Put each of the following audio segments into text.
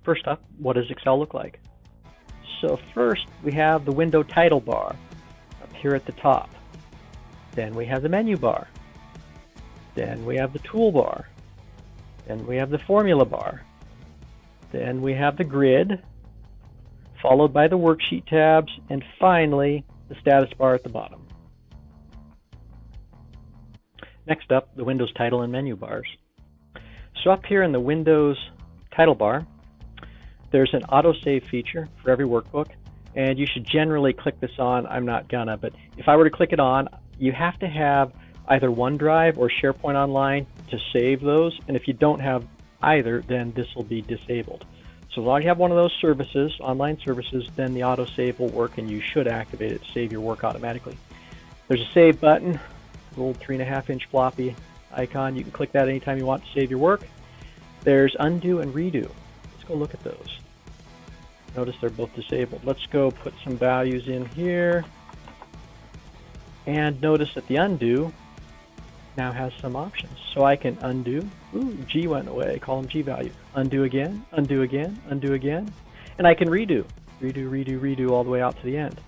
First up, what does Excel look like? So first, we have the window title bar up here at the top. Then we have the menu bar. Then we have the toolbar. Then we have the formula bar. Then we have the grid, followed by the worksheet tabs, and finally the status bar at the bottom. Next up, the Windows title and menu bars. So up here in the Windows title bar, there's an autosave feature for every workbook, and you should generally click this on. I'm not gonna, but if I were to click it on, you have to have either OneDrive or SharePoint Online to save those, and if you don't have either, then this will be disabled. So as long as you have one of those services, online services, then the autosave will work and you should activate it to save your work automatically. There's a save button, the old 3.5-inch floppy icon. You can click that anytime you want to save your work. There's undo and redo. Let's go look at those. Notice they're both disabled. Let's go put some values in here. And notice that the undo now has some options. So I can undo. Ooh, G went away. Column G value. Undo again, undo again, undo again. And I can redo. Redo, redo, redo all the way out to the end.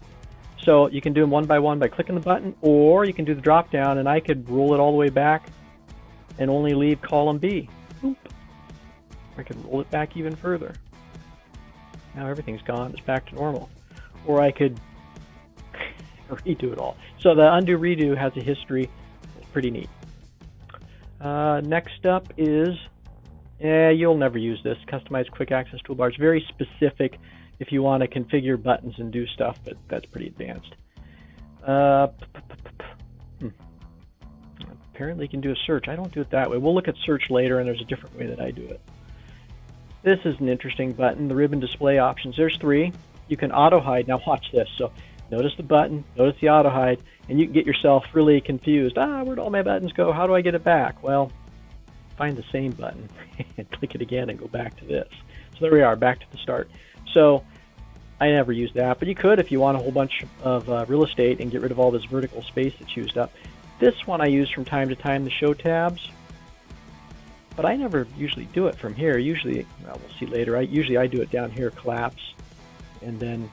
So you can do them one by one by clicking the button, or you can do the drop down and I could roll it all the way back and only leave column B. Oop. I could roll it back even further. Now everything's gone. It's back to normal. Or I could redo it all. So the undo redo has a history. It's pretty neat. Next up is, you'll never use this, customize quick access toolbar. It's very specific if you want to configure buttons and do stuff, but that's pretty advanced. Apparently you can do a search. I don't do it that way. We'll look at search later, and there's a different way that I do it. This is an interesting button, the ribbon display options. There's 3. You can auto hide. Now watch this. So notice the button, notice the auto hide, and you can get yourself really confused. Where'd all my buttons go? How do I get it back? Well, find the same button and click it again and go back to this. So there we are, back to the start. So I never use that, but you could if you want a whole bunch of real estate and get rid of all this vertical space that's used up. This one I use from time to time, the show tabs, but I never usually do it from here. Usually, well, we'll see later. I do it down here, collapse, and then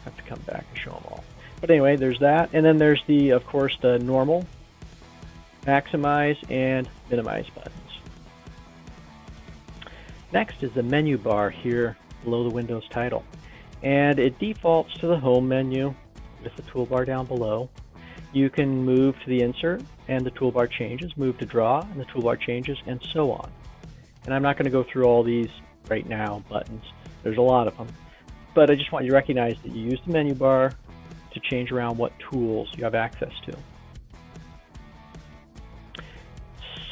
have to come back and show them all. But anyway, there's that, and then there's the, of course, the normal, maximize, and minimize buttons. Next is the menu bar here below the Windows title, and it defaults to the home menu with the toolbar down below. You can move to the insert and the toolbar changes, move to draw and the toolbar changes, and so on. And I'm not going to go through all these right now buttons. There's a lot of them. But I just want you to recognize that you use the menu bar to change around what tools you have access to.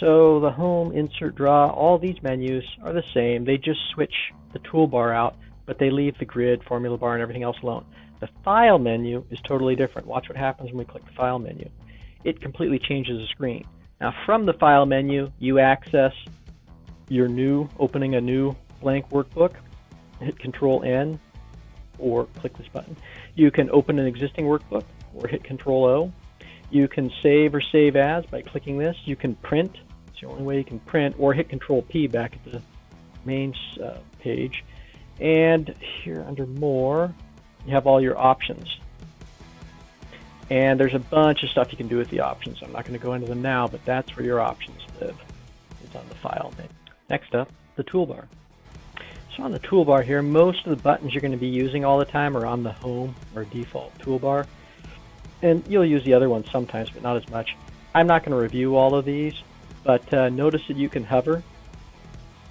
So the home, insert, draw, all these menus are the same. They just switch the toolbar out, but they leave the grid, formula bar, and everything else alone. The file menu is totally different. Watch what happens when we click the file menu. It completely changes the screen. Now from the file menu, you access your opening a new blank workbook. Hit Control N or click this button. You can open an existing workbook or hit Control O. You can save or save as by clicking this. You can print. It's the only way you can print, or hit Control P back at the main page. And here under More, you have all your options. And there's a bunch of stuff you can do with the options. I'm not going to go into them now, but that's where your options live. It's on the file menu. Next up, the toolbar. So on the toolbar here, most of the buttons you're going to be using all the time are on the home or default toolbar. And you'll use the other ones sometimes, but not as much. I'm not going to review all of these, but notice that you can hover.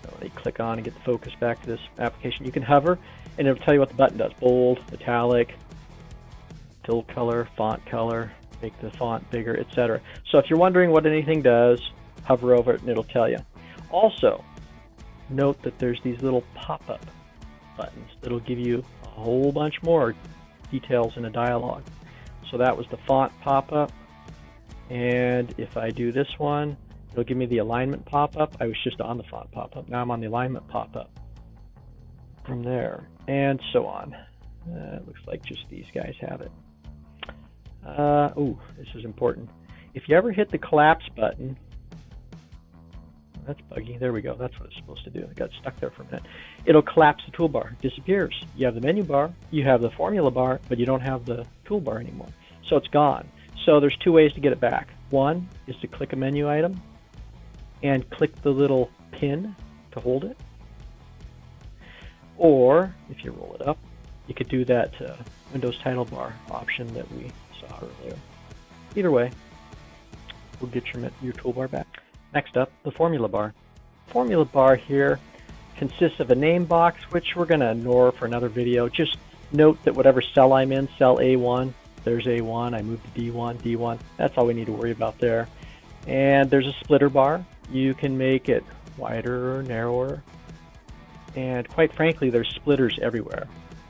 So when you click on and get the focus back to this application, you can hover, and it'll tell you what the button does. Bold, italic, fill color, font color, make the font bigger, etc. So if you're wondering what anything does, hover over it and it'll tell you. Also, note that there's these little pop-up buttons that'll give you a whole bunch more details in a dialog. So that was the font pop-up, and if I do this one, it'll give me the alignment pop-up. I was just on the font pop-up. Now I'm on the alignment pop-up from there, and so on. It looks like just these guys have it. This is important. If you ever hit the collapse button, that's buggy. There we go. That's what it's supposed to do. It got stuck there for a minute. It'll collapse the toolbar. It disappears. You have the menu bar, you have the formula bar, but you don't have the toolbar anymore. So it's gone. So there's two ways to get it back. One is to click a menu item and click the little pin to hold it. Or, if you roll it up, you could do that Windows title bar option that we saw earlier. Either way, we'll get your toolbar back. Next up, the formula bar. Formula bar here consists of a name box, which we're going to ignore for another video. Just note that whatever cell I'm in, cell A1, there's A1, I move to D1, D1. That's all we need to worry about there. And there's a splitter bar. You can make it wider or narrower. And quite frankly, there's splitters everywhere.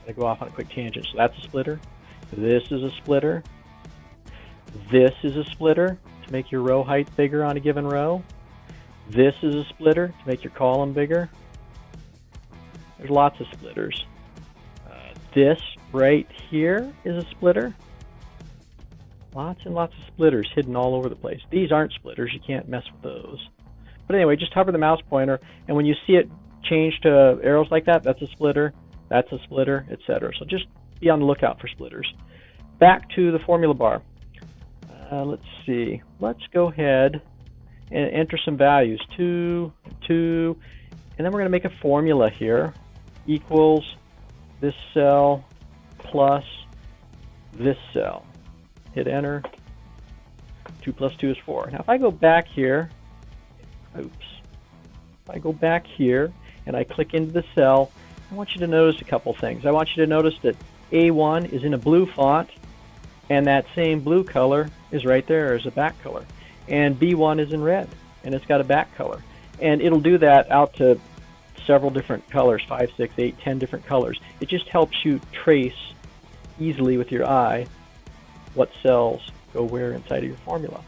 I go off on a quick tangent. So that's a splitter. This is a splitter. This is a splitter to make your row height bigger on a given row. This is a splitter to make your column bigger. There's lots of splitters. This right here is a splitter. Lots and lots of splitters hidden all over the place. These aren't splitters. You can't mess with those. But anyway, just hover the mouse pointer, and when you see it change to arrows like that, that's a splitter, etc. So just be on the lookout for splitters. Back to the formula bar. Let's see. Let's go ahead and enter some values. 2, 2, and then we're going to make a formula here. Equals this cell plus this cell. Hit enter. 2 plus 2 is 4. Now if I go back here, if I go back here and I click into the cell, I want you to notice a couple things. I want you to notice that A1 is in a blue font, and that same blue color is right there as a back color. And B1 is in red, and it's got a back color. And it'll do that out to several different colors, 5, 6, 8, 10 different colors. It just helps you trace easily with your eye what cells go where inside of your formula.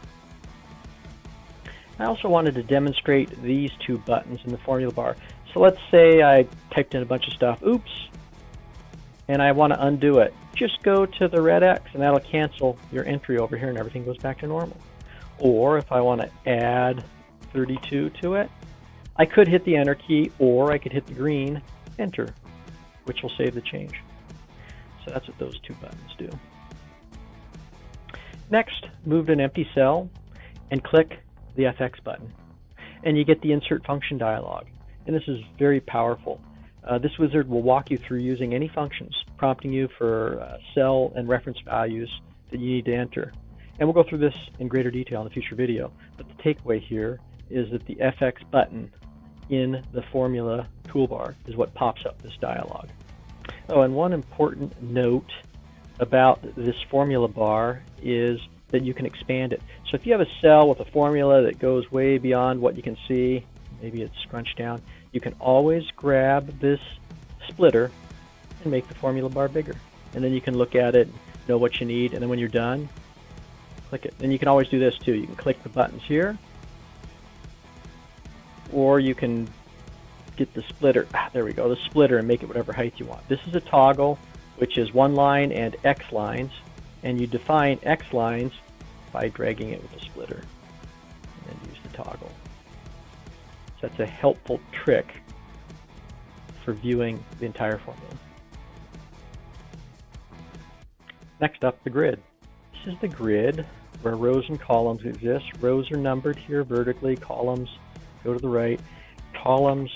I also wanted to demonstrate these two buttons in the formula bar. So let's say I typed in a bunch of stuff, oops, and I want to undo it. Just go to the red X and that'll cancel your entry over here and everything goes back to normal. Or if I want to add 32 to it, I could hit the enter key, or I could hit the green enter, which will save the change. So that's what those two buttons do. Next, move to an empty cell and click the FX button, and you get the insert function dialog. And this is very powerful. This wizard will walk you through using any functions, prompting you for cell and reference values that you need to enter. And we'll go through this in greater detail in a future video. But the takeaway here is that the FX button in the formula toolbar is what pops up this dialog. Oh, and one important note about this formula bar is that you can expand it. So if you have a cell with a formula that goes way beyond what you can see, maybe it's scrunched down, you can always grab this splitter and make the formula bar bigger. And then you can look at it, know what you need, and then when you're done, click it. And you can always do this too. You can click the buttons here, or you can get the splitter, there we go, the splitter, and make it whatever height you want. This is a toggle, which is one line and X lines, and you define X lines by dragging it with the splitter, and then use the toggle. So that's a helpful trick for viewing the entire formula. Next up, the grid. This is the grid where rows and columns exist. Rows are numbered here vertically, columns go to the right, columns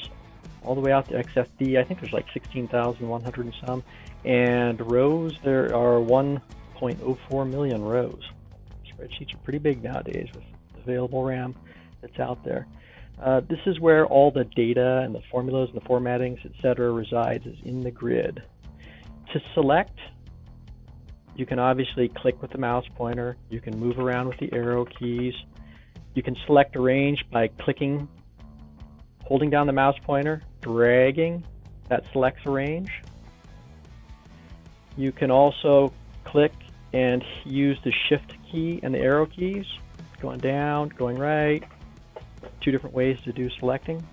all the way out to XFD. I think there's like 16,100 and some. And rows, there are 1.04 million rows. Spreadsheets are pretty big nowadays with available RAM that's out there. This is where all the data and the formulas and the formattings, etc. resides, is in the grid. To select, you can obviously click with the mouse pointer. You can move around with the arrow keys. You can select a range by clicking, holding down the mouse pointer, dragging, that selects a range. You can also click and use the shift key and the arrow keys, going down, going right. Two different ways to do selecting.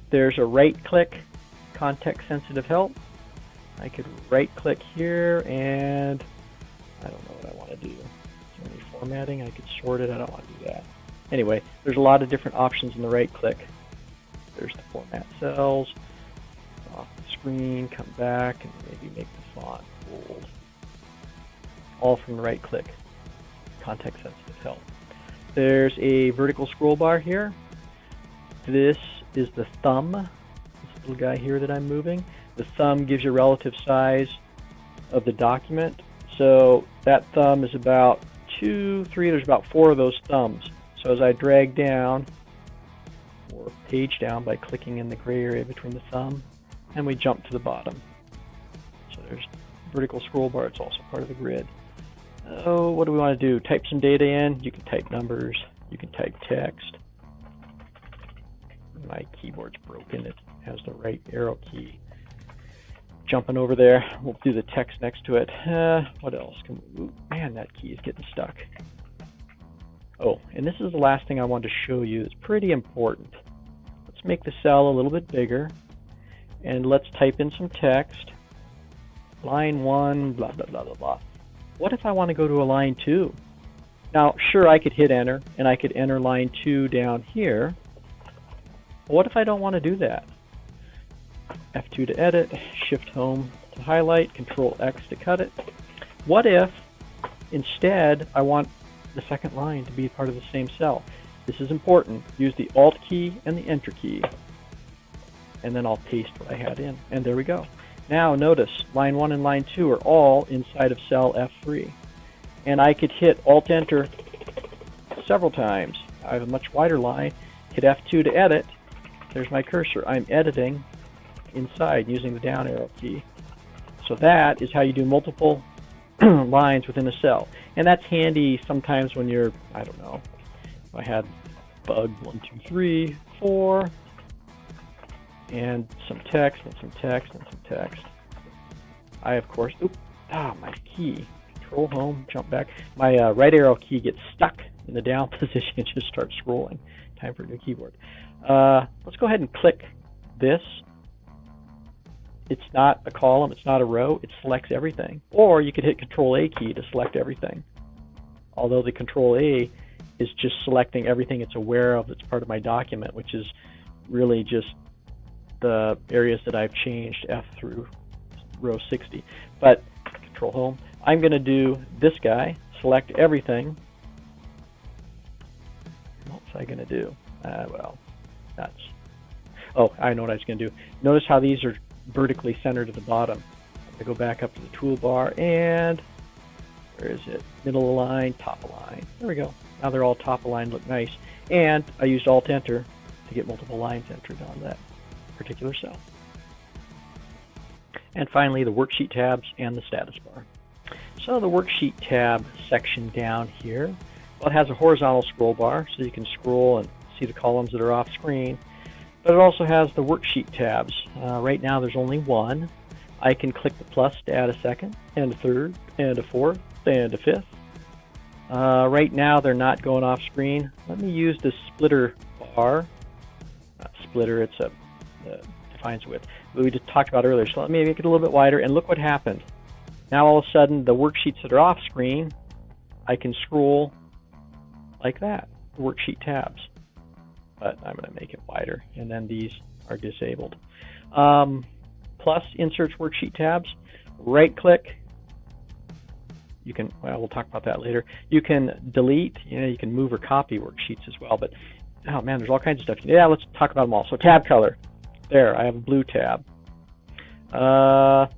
There's a right click, context sensitive help. I could right click here and I don't know what I want to do. Is there any formatting? I could sort it. I don't want to do that. Anyway, there's a lot of different options in the right click. There's the format cells, off the screen, come back, and maybe make the font bold. All from the right click. Context sensitive help. There's a vertical scroll bar here. This is the thumb, this little guy here that I'm moving. The thumb gives you relative size of the document. So that thumb is about 2, 3, there's about 4 of those thumbs. So as I drag down, or page down by clicking in the gray area between the thumb, and we jump to the bottom. So there's vertical scroll bar, it's also part of the grid. Oh, what do we want to do? Type some data in. You can type numbers, you can type text. My keyboard's broken, it has the right arrow key. Jumping over there, we'll do the text next to it. What else? Ooh, man, that key is getting stuck. Oh, and this is the last thing I wanted to show you. It's pretty important. Let's make the cell a little bit bigger, and let's type in some text. Line 1, blah, blah, blah, blah, blah. What if I want to go to a line 2? Now, sure, I could hit enter, and I could enter line 2 down here. But what if I don't want to do that? F2 to edit, Shift Home to highlight, Control X to cut it. What if, instead, I want the second line to be part of the same cell? This is important. Use the Alt key and the Enter key. And then I'll paste what I had in. And there we go. Now notice, line 1 and line 2 are all inside of cell F3. And I could hit Alt-Enter several times. I have a much wider line. Hit F2 to edit. There's my cursor. I'm editing inside using the down arrow key. So that is how you do multiple lines within a cell. And that's handy sometimes when you're, I don't know, if I had bug 1, 2, 3, 4, and some text, and some text, and some text. I, of course, my key. Control Home, jump back. My right arrow key gets stuck in the down position and just starts scrolling. Time for a new keyboard. Let's go ahead and click this. It's not a column, it's not a row, it selects everything. Or you could hit Control A key to select everything. Although the Control A is just selecting everything it's aware of that's part of my document, which is really just the areas that I've changed F through row 60. But Control Home, I'm going to do this guy, select everything. What was I going to do? Well, that's... Oh, I know what I was going to do. Notice how these are vertically centered at the bottom. I'm going to go back up to the toolbar and where is it? Middle of the line, top of line. There we go. Now they're all top of line, look nice. And I used Alt-Enter to get multiple lines entered on that particular cell. And finally, the worksheet tabs and the status bar. So the worksheet tab section down here, well, it has a horizontal scroll bar, so you can scroll and see the columns that are off screen. But it also has the worksheet tabs. Right now there's only one. I can click the plus to add a second, and a third, and a fourth, and a fifth. Right now they're not going off screen. Let me use the splitter bar. Not splitter, it's a defines width. But we just talked about earlier. So let me make it a little bit wider, and look what happened. Now all of a sudden the worksheets that are off screen, I can scroll like that, the worksheet tabs. But I'm going to make it wider, and then these are disabled. Plus inserts worksheet tabs. Right click. You can, well, we'll talk about that later. You can delete, you can move or copy worksheets as well. But oh man, there's all kinds of stuff. Yeah, let's talk about them all. So tab color. There, I have a blue tab. Not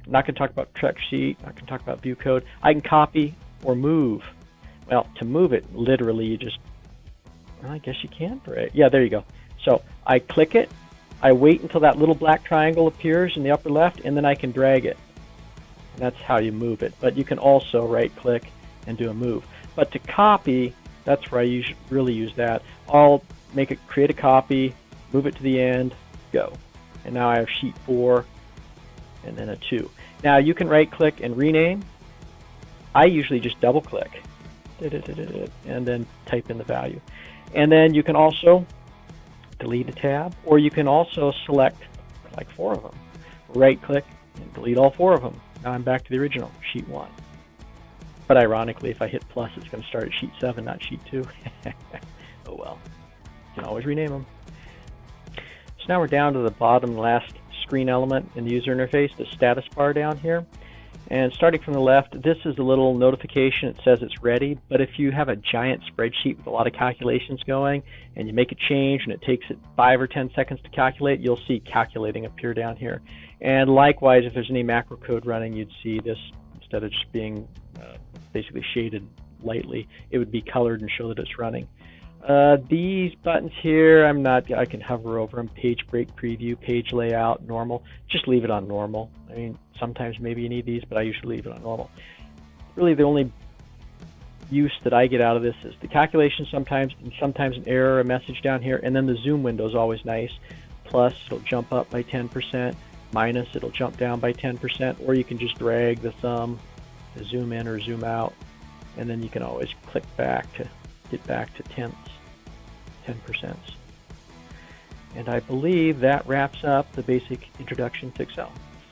going to talk about check sheet. Not going to talk about view code. I can copy or move. Well, to move it, literally, you just, well, I guess you can, right? Yeah, there you go. So I click it. I wait until that little black triangle appears in the upper left, and then I can drag it. And that's how you move it. But you can also right-click and do a move. But to copy, that's where I really use that. I'll make it, create a copy, move it to the end, go. And now I have sheet 4 and then a 2. Now you can right-click and rename. I usually just double-click and then type in the value. And then you can also delete a tab, or you can also select like 4 of them. Right-click and delete all 4 of them. Now I'm back to the original, sheet 1. But ironically, if I hit plus, it's going to start at sheet 7, not sheet 2. always rename them. So now we're down to the bottom last screen element in the user interface, the status bar down here. And starting from the left, this is a little notification. It says it's ready, but if you have a giant spreadsheet with a lot of calculations going and you make a change and it takes it 5 or 10 seconds to calculate, you'll see calculating appear down here. And likewise, if there's any macro code running, you'd see this, instead of just being basically shaded lightly, it would be colored and show that it's running. These buttons here, I can hover over them. Page break preview, page layout, normal. Just leave it on normal. I mean, sometimes maybe you need these, but I usually leave it on normal. Really, the only use that I get out of this is the calculation sometimes, and sometimes an error, a message down here, and then the zoom window is always nice. Plus, it'll jump up by 10%. Minus, it'll jump down by 10%, or you can just drag the thumb to zoom in or zoom out, and then you can always click back to get back to 10%. And I believe that wraps up the basic introduction to Excel.